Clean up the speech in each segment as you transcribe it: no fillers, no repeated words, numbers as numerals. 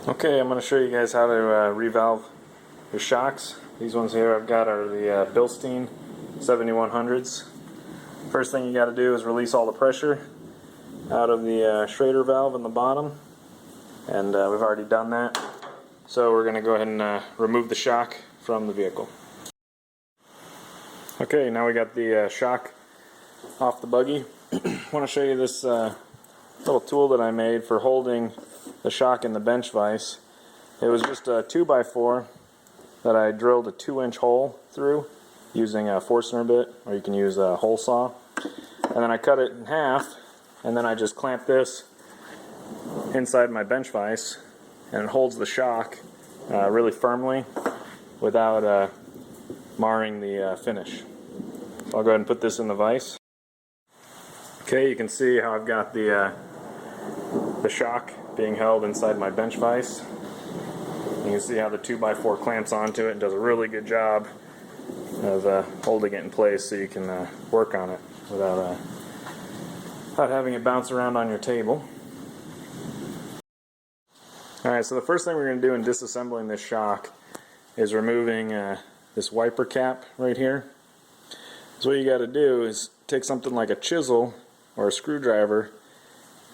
Okay, I'm going to show you guys how to revalve your shocks. These ones here I've got are the Bilstein 7100s. First thing you got to do is release all the pressure out of the Schrader valve in the bottom, and we've already done that. So we're going to go ahead and remove the shock from the vehicle. Okay, now we got the shock off the buggy. I want to show you this little tool that I made for holding the shock in the bench vise. It was just a 2x4 that I drilled a 2-inch hole through using a Forstner bit, or you can use a hole saw. And then I cut it in half, and then I just clamp this inside my bench vise, and it holds the shock really firmly without marring the finish. So I'll go ahead and put this in the vise. Okay, you can see how I've got the shock being held inside my bench vise. You can see how the 2x4 clamps onto it and does a really good job of holding it in place so you can work on it without having it bounce around on your table. Alright, so the first thing we're going to do in disassembling this shock is removing this wiper cap right here. So what you got to do is take something like a chisel or a screwdriver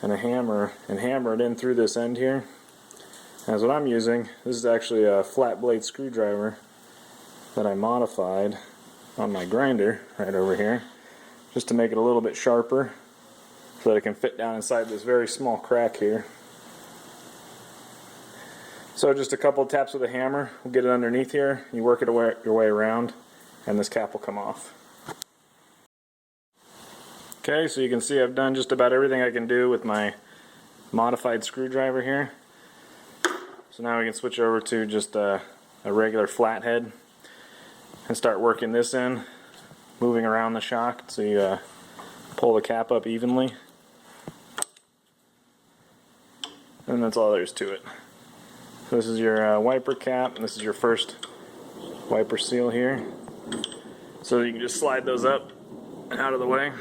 and a hammer and hammer it in through this end here. As what I'm using, this is actually a flat blade screwdriver that I modified on my grinder right over here, just to make it a little bit sharper so that it can fit down inside this very small crack here. So just a couple of taps with a hammer will get it underneath here. You work it your way around and this cap will come off. Okay, so you can see I've done just about everything I can do with my modified screwdriver here. So now we can switch over to just a regular flathead and start working this in, moving around the shock so you pull the cap up evenly. And that's all there is to it. So this is your wiper cap, and this is your first wiper seal here. So you can just slide those up and out of the way.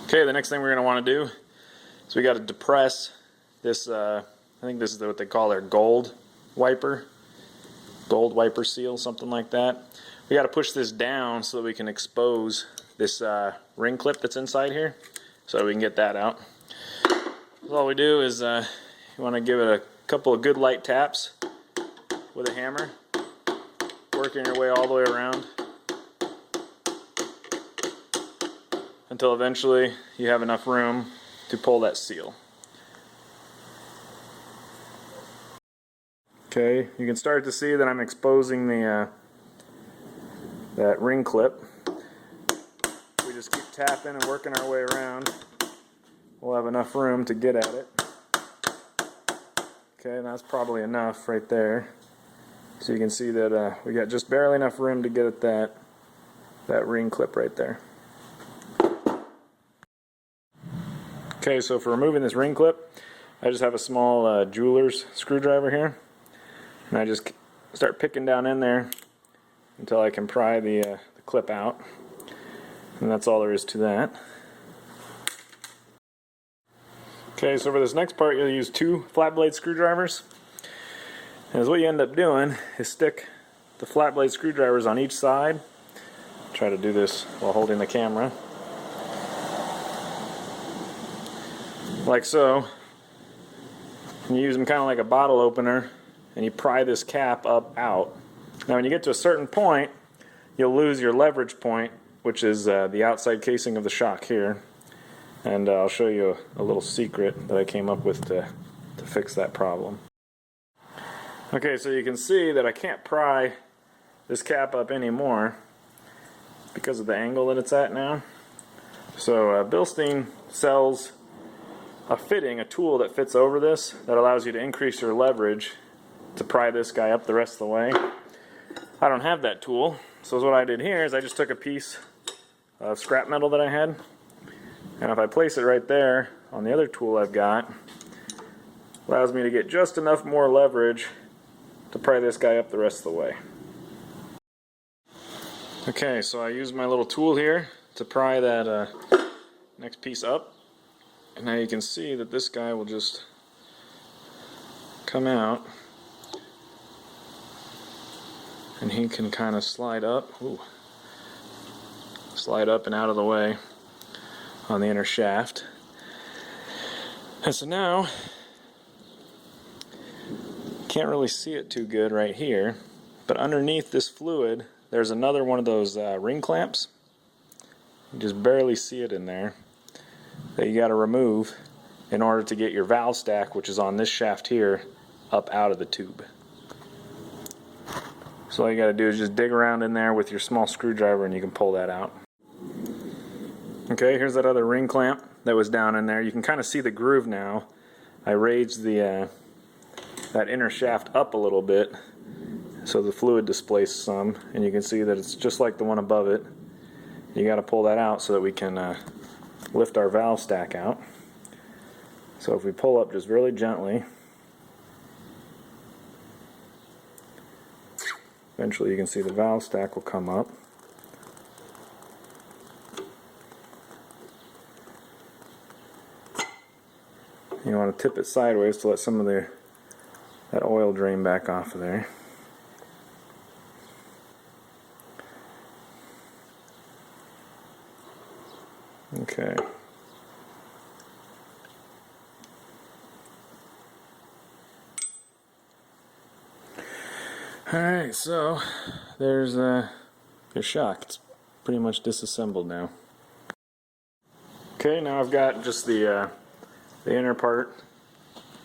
Okay, the next thing we're going to want to do is we got to depress this, I think this is what they call their gold wiper seal, something like that. We got to push this down so that we can expose this ring clip that's inside here, so we can get that out. So all we do is you want to give it a couple of good light taps with a hammer, working your way all the way around until eventually you have enough room to pull that seal. Okay, you can start to see that I'm exposing the that ring clip. We just keep tapping and working our way around. We'll have enough room to get at it. Okay, that's probably enough right there. So you can see that we got just barely enough room to get at that ring clip right there. Okay, so for removing this ring clip, I just have a small jeweler's screwdriver here, and I just start picking down in there until I can pry the clip out, and that's all there is to that. Okay, so for this next part you'll use 2 flat blade screwdrivers, and what you end up doing is stick the flat blade screwdrivers on each side. Try to do this while holding the camera. Like so. You use them kind of like a bottle opener, and you pry this cap up out. Now when you get to a certain point, you'll lose your leverage point, which is the outside casing of the shock here. And I'll show you a little secret that I came up with to fix that problem. Okay, so you can see that I can't pry this cap up anymore because of the angle that it's at now. So Bilstein sells a tool that fits over this that allows you to increase your leverage to pry this guy up the rest of the way. I don't have that tool, so what I did here is I just took a piece of scrap metal that I had, and if I place it right there on the other tool I've got, it allows me to get just enough more leverage to pry this guy up the rest of the way. Okay, so I used my little tool here to pry that next piece up. And now you can see that this guy will just come out, and he can kind of slide up. Ooh. Slide up and out of the way on the inner shaft. And so now, can't really see it too good right here, but underneath this fluid there's another one of those ring clamps. You just barely see it in there, that you got to remove in order to get your valve stack, which is on this shaft here, up out of the tube. So all you got to do is just dig around in there with your small screwdriver and you can pull that out. Okay, here's that other ring clamp that was down in there. You can kind of see the groove now. I raised the that inner shaft up a little bit so the fluid displaced some, and you can see that it's just like the one above it. You got to pull that out so that we can lift our valve stack out. So if we pull up just really gently, eventually you can see the valve stack will come up. You want to tip it sideways to let some of that oil drain back off of there. Okay. Alright, so there's your shock. It's pretty much disassembled now. Okay, now I've got just the inner part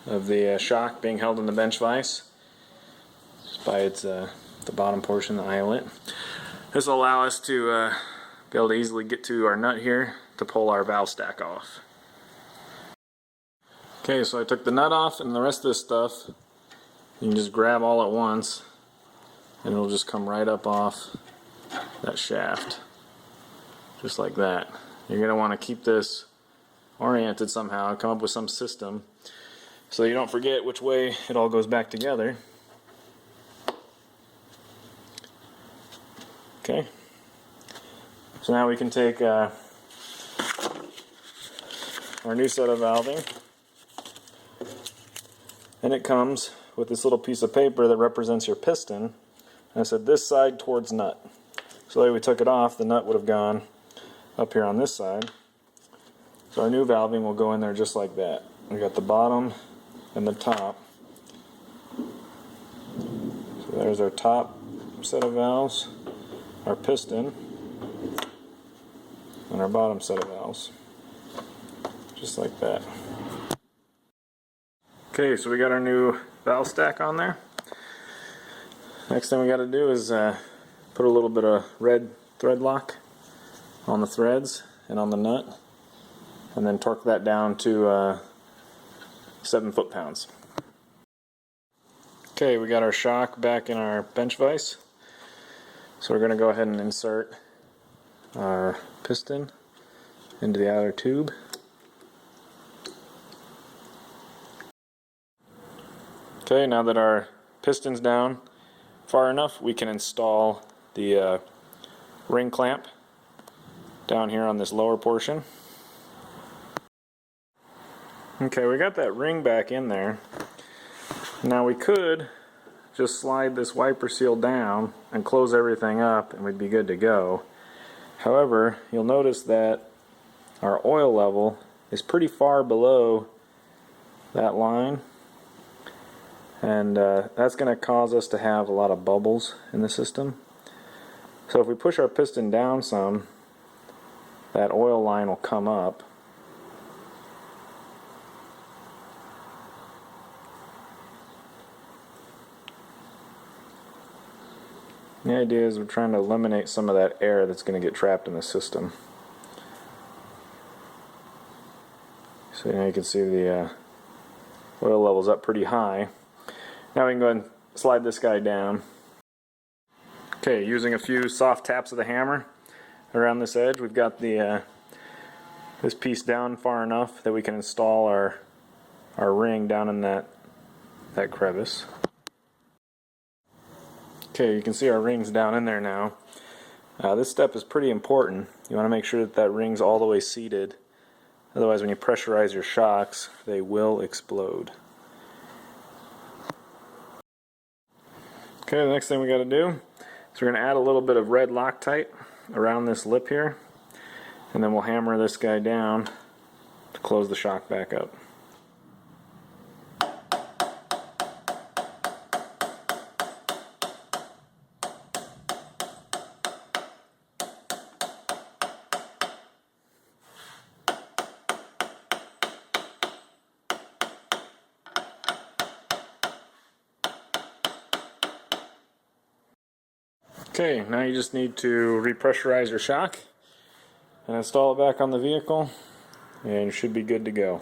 of the shock being held in the bench vise just by its the bottom portion, the eyelet. This will allow us to be able to easily get to our nut here to pull our valve stack off. Okay, so I took the nut off, and the rest of this stuff you can just grab all at once and it'll just come right up off that shaft, just like that. You're going to want to keep this oriented somehow, come up with some system so you don't forget which way it all goes back together. Okay, so now we can take our new set of valving, and it comes with this little piece of paper that represents your piston, and I said this side towards nut. So the way we took it off, the nut would have gone up here on this side. So our new valving will go in there just like that. We got the bottom and the top. So there's our top set of valves, our piston, and our bottom set of valves. Just like that. Okay, so we got our new valve stack on there. Next thing we got to do is put a little bit of red thread lock on the threads and on the nut, and then torque that down to 7 foot-pounds. Okay, we got our shock back in our bench vise, so we're going to go ahead and insert our piston into the outer tube. Okay, now that our piston's down far enough, we can install the ring clamp down here on this lower portion. Okay, we got that ring back in there. Now we could just slide this wiper seal down and close everything up and we'd be good to go. However, you'll notice that our oil level is pretty far below that line, and that's going to cause us to have a lot of bubbles in the system. So if we push our piston down some, that oil line will come up. The idea is we're trying to eliminate some of that air that's going to get trapped in the system. So now you can see the oil level's up pretty high. Now we can go ahead and slide this guy down. Okay, using a few soft taps of the hammer around this edge, we've got the this piece down far enough that we can install our ring down in that crevice. Okay, you can see our ring's down in there now. This step is pretty important. You want to make sure that that ring's all the way seated. Otherwise, when you pressurize your shocks, they will explode. Okay, the next thing we got to do is we're going to add a little bit of red Loctite around this lip here, and then we'll hammer this guy down to close the shock back up. Okay, now you just need to repressurize your shock and install it back on the vehicle, and you should be good to go.